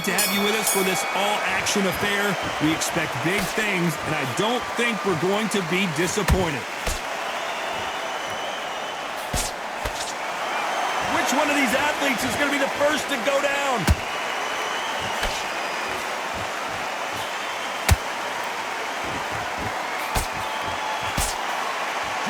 to have you with us for this all-action affair. We expect big things, and I don't think we're going to be disappointed. Which one of these athletes is going to be the first to go down?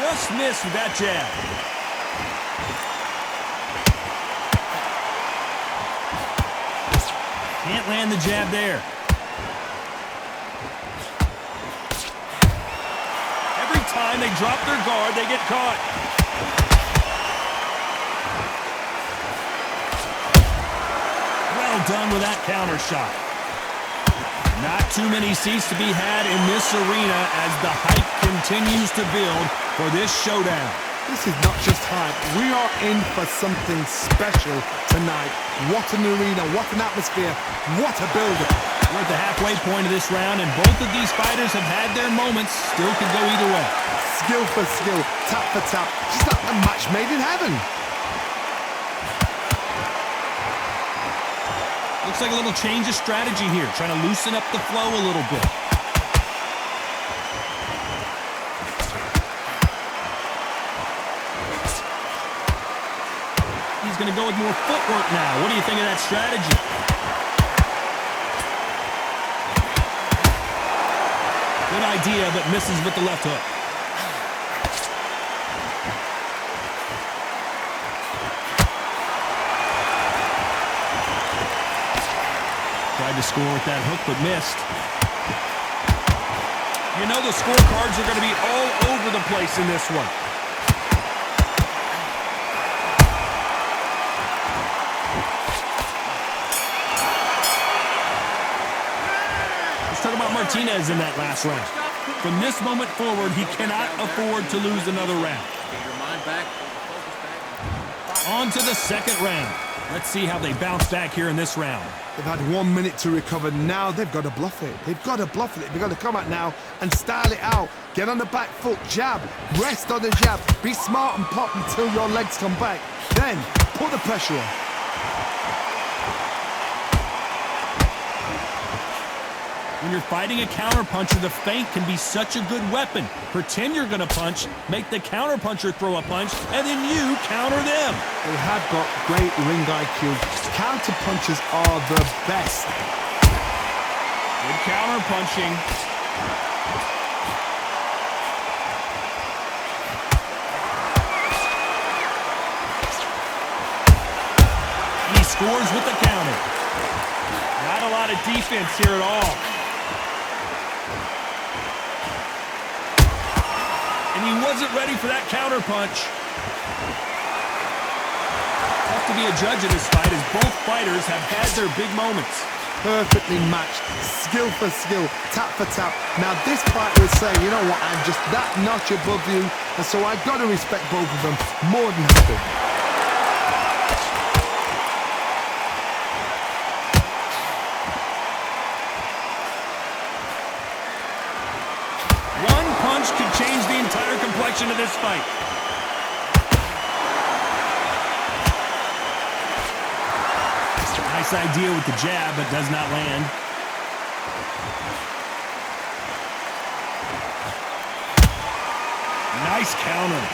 Just missed with that jab. Can't land the jab there. Every time they drop their guard, they get caught. Well done with that counter shot. Not too many seats to be had in this arena as the hype continues to build for this showdown. This is not just hype. We are in for something special tonight. What an arena, what an atmosphere, what a build-up. We're at the halfway point of this round, and both of these fighters have had their moments. Still could go either way. Skill for skill, tap for tap. Just like a match made in heaven. Looks like a little change of strategy here, trying to loosen up the flow a little bit. He's going to go with more footwork now. What do you think of that strategy? Good idea, but misses with the left hook. Tried to score with that hook, but missed. You know the scorecards are going to be all over the place in this one. Let's talk about Martinez in that last round. From this moment forward, he cannot afford to lose another round. On to the second round. Let's see how they bounce back here in this round. They've had 1 minute to recover. Now they've got to bluff it. They've got to bluff it. They've got to come out now and style it out. Get on the back foot, jab, rest on the jab. Be smart and pop until your legs come back. Then put the pressure on. When you're fighting a counterpuncher, the feint can be such a good weapon. Pretend you're going to punch, make the counterpuncher throw a punch, and then you counter them. They have got great ring IQ. Counterpunchers are the best. Good counterpunching. He scores with the counter. Not a lot of defense here at all. And he wasn't ready for that counter punch. Tough to be a judge in this fight as both fighters have had their big moments. Perfectly matched, skill for skill, tap for tap. Now this fighter is saying, you know what, I'm just that notch above you, and so I've got to respect both of them more than happy. Could change the entire complexion of this fight. Nice idea with the jab, but does not land. Nice counter.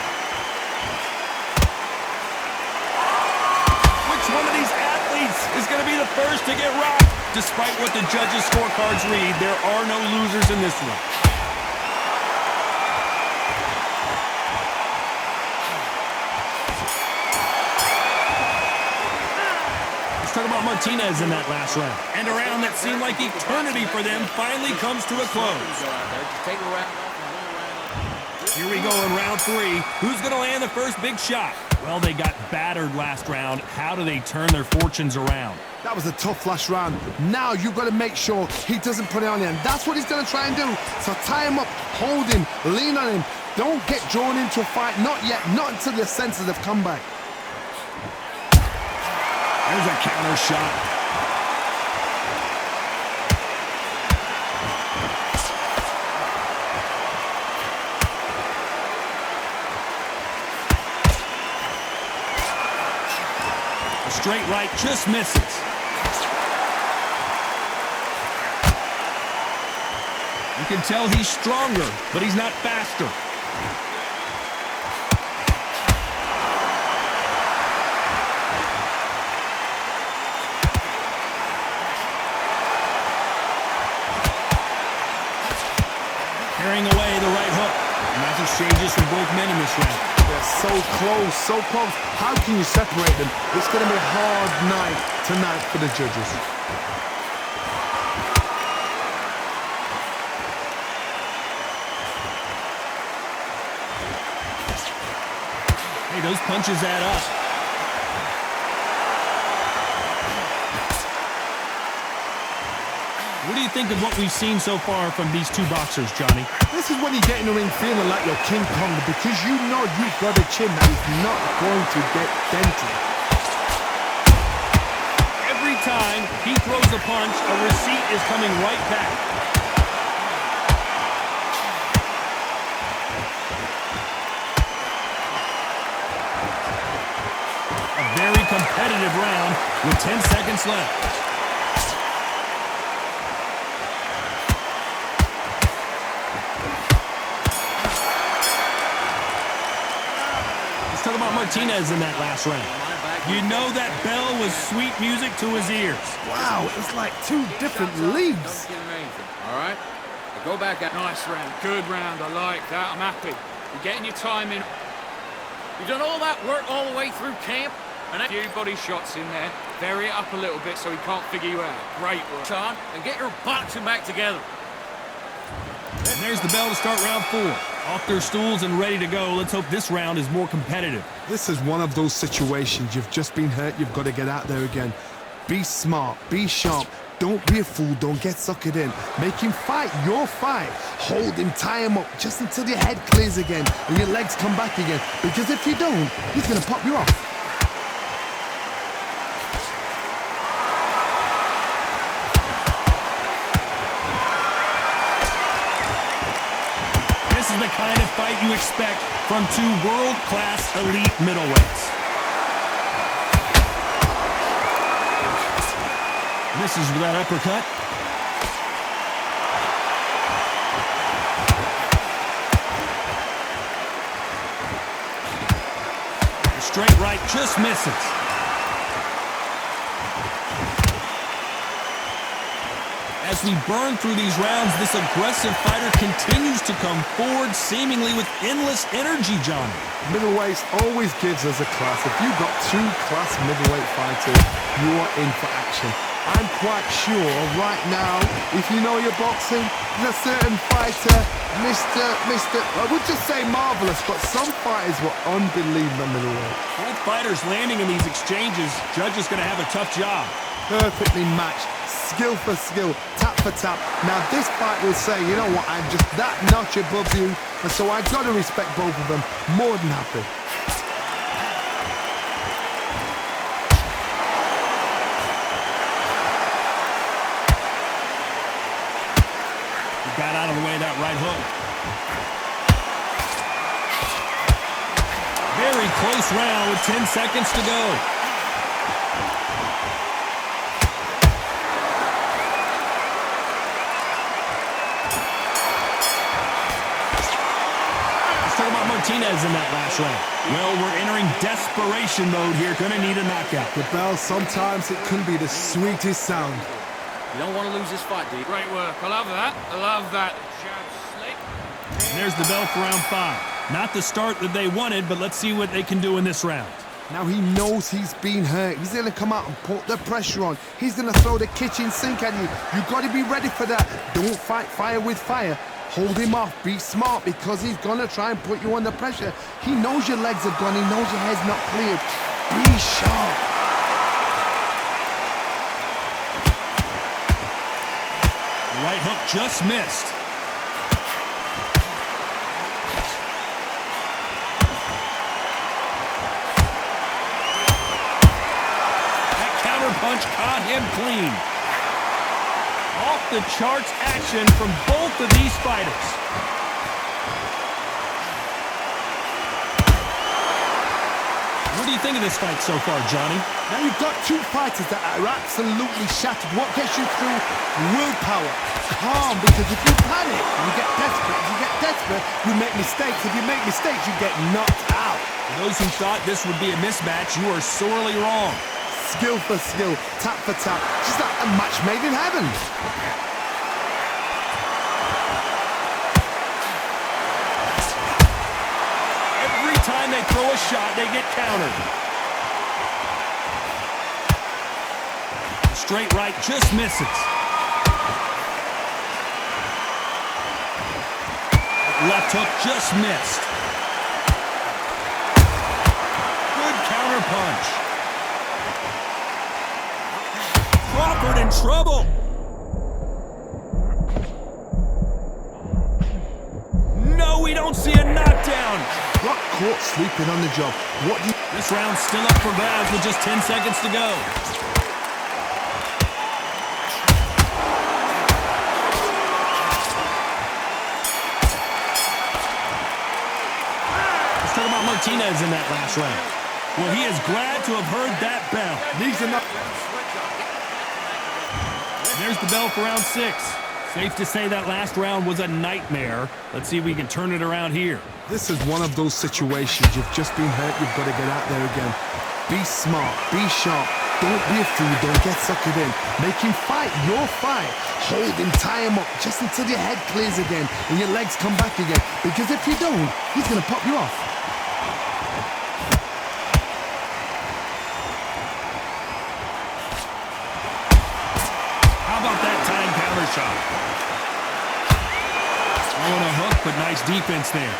Which one of these athletes is going to be the first to get rocked? Despite what the judges' scorecards read, there are no losers in this one. Talk about Martinez in that last round. And a round that seemed like eternity for them finally comes to a close. Here we go in round three. Who's going to land the first big shot? Well, they got battered last round. How do they turn their fortunes around? That was a tough last round. Now you've got to make sure he doesn't put it on you. And that's what he's going to try and do. So tie him up, hold him, lean on him. Don't get drawn into a fight. Not yet. Not until your senses have come back. There's a counter shot. A straight right just misses. You can tell he's stronger, but he's not faster. Carrying away the right hook. And that's exchanges from both men in this round. They're so close, so close. How can you separate them? It's going to be a hard night tonight for the judges. Hey, those punches add up. What do you think of what we've seen so far from these two boxers, Johnny? This is when you get in the ring feeling like you're King Kong because you know you've got a chin that is not going to get dented. Every time he throws a punch, a receipt is coming right back. A very competitive round with 10 seconds left. Talk about Martinez in that last round. You know that bell was sweet music to his ears. Wow, it's like two different leagues. All right? Go back at Nice round, good round, I like that, I'm happy. You're getting your time in. You've done all that work all the way through camp? And a few body shots in there. Vary it up a little bit so he can't figure you out. Great work. Son, and get your boxing back together. And there's the bell to start round 4. Off their stools and ready to go. Let's hope this round is more competitive. This is one of those situations. You've just been hurt. You've got to get out there again. Be smart. Be sharp. Don't be a fool. Don't get suckered in. Make him fight your fight. Hold him. Tie him up just until your head clears again and your legs come back again. Because if you don't, he's going to pop you off. This is the kind of fight you expect from two world-class elite middleweights. Misses with that uppercut. The straight right just misses. As we burn through these rounds, this aggressive fighter continues to come forward, seemingly with endless energy, Johnny. Middleweights always gives us a class. If you've got two class middleweight fighters, you are in for action. I'm quite sure right now, if you know your boxing, there's a certain fighter, I would just say marvelous, but some fighters were unbelievable middleweight. Both fighters landing in these exchanges, Judge is going to have a tough job. Perfectly matched, skill for skill, tap for tap. Now this fight will say, you know what, I'm just that notch above you, and so I've got to respect both of them. More than happy. He got out of the way of that right hook. Very close round with 10 seconds to go. Martinez in that last round. Well, we're entering desperation mode here. Gonna need a knockout. The bell, sometimes it can be the sweetest sound. You don't want to lose this fight, dude. Great work, I love that, I love that. Jab slick. And there's the bell for round 5. Not the start that they wanted, but let's see what they can do in this round. Now he knows he's been hurt. He's going to come out and put the pressure on. He's going to throw the kitchen sink at you. You've got to be ready for that. Don't fight fire with fire. Hold him off. Be smart because he's going to try and put you under pressure. He knows your legs are gone. He knows your head's not cleared. Be sharp. The right hook just missed. That counter punch caught him clean. Off the charts action from both of these fighters. What do you think of this fight so far, Johnny? Now you've got two fighters that are absolutely shattered. What gets you through? Willpower. Calm, because if you panic, you get desperate. If you get desperate, you make mistakes. If you make mistakes, you get knocked out. For those who thought this would be a mismatch, you are sorely wrong. Skill for skill, tap for tap. Just like a match made in heaven. Every time they throw a shot, they get countered. Straight right just misses. Left hook just missed. Good counter punch. Crawford in trouble. No, we don't see a knockdown. Got caught sleeping on the job. What do you... This round's still up for grabs with just 10 seconds to go. Let's talk about Martinez in that last round. Well, he is glad to have heard that bell. These are not... There's the bell for round 6. Safe to say that last round was a nightmare. Let's see if we can turn it around here. This is one of those situations. You've just been hurt. You've got to get out there again. Be smart. Be sharp. Don't be a fool. Don't get suckered in. Make him fight your fight. Hold him. Tie him up just until your head clears again and your legs come back again. Because if you don't, he's going to pop you off. How about that time counter shot? Throwing a hook, but nice defense there.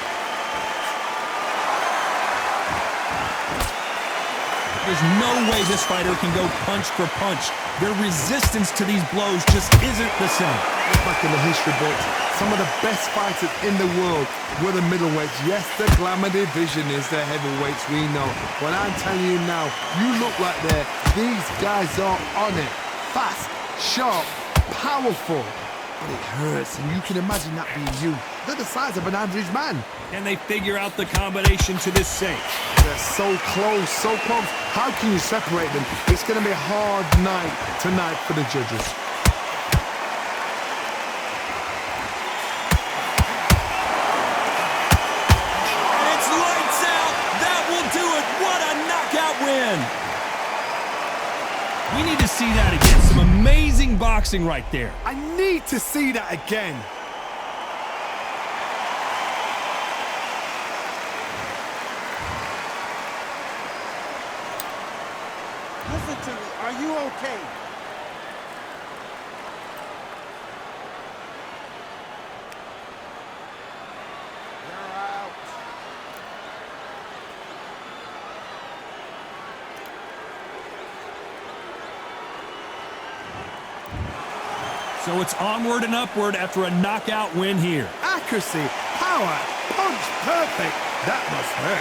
There's no way this fighter can go punch for punch. Their resistance to these blows just isn't the same. Look back in the history books, some of the best fighters in the world were the middleweights. Yes, the glamour division is the heavyweights, we know. But I'm telling you now, you look right there. These guys are on it. Fast, sharp, powerful. But it hurts, and you can imagine that being you. They're the size of an average man. Can they figure out the combination to this safe? They're so close, so close. How can you separate them? It's going to be a hard night tonight for the judges. It's lights out! That will do it! What a knockout win! We need to see that again. Some amazing boxing right there. I need to see that again. Listen to me. Are you okay? You're out. So it's onward and upward after a knockout win here. Accuracy, power, punch, perfect. That must hurt.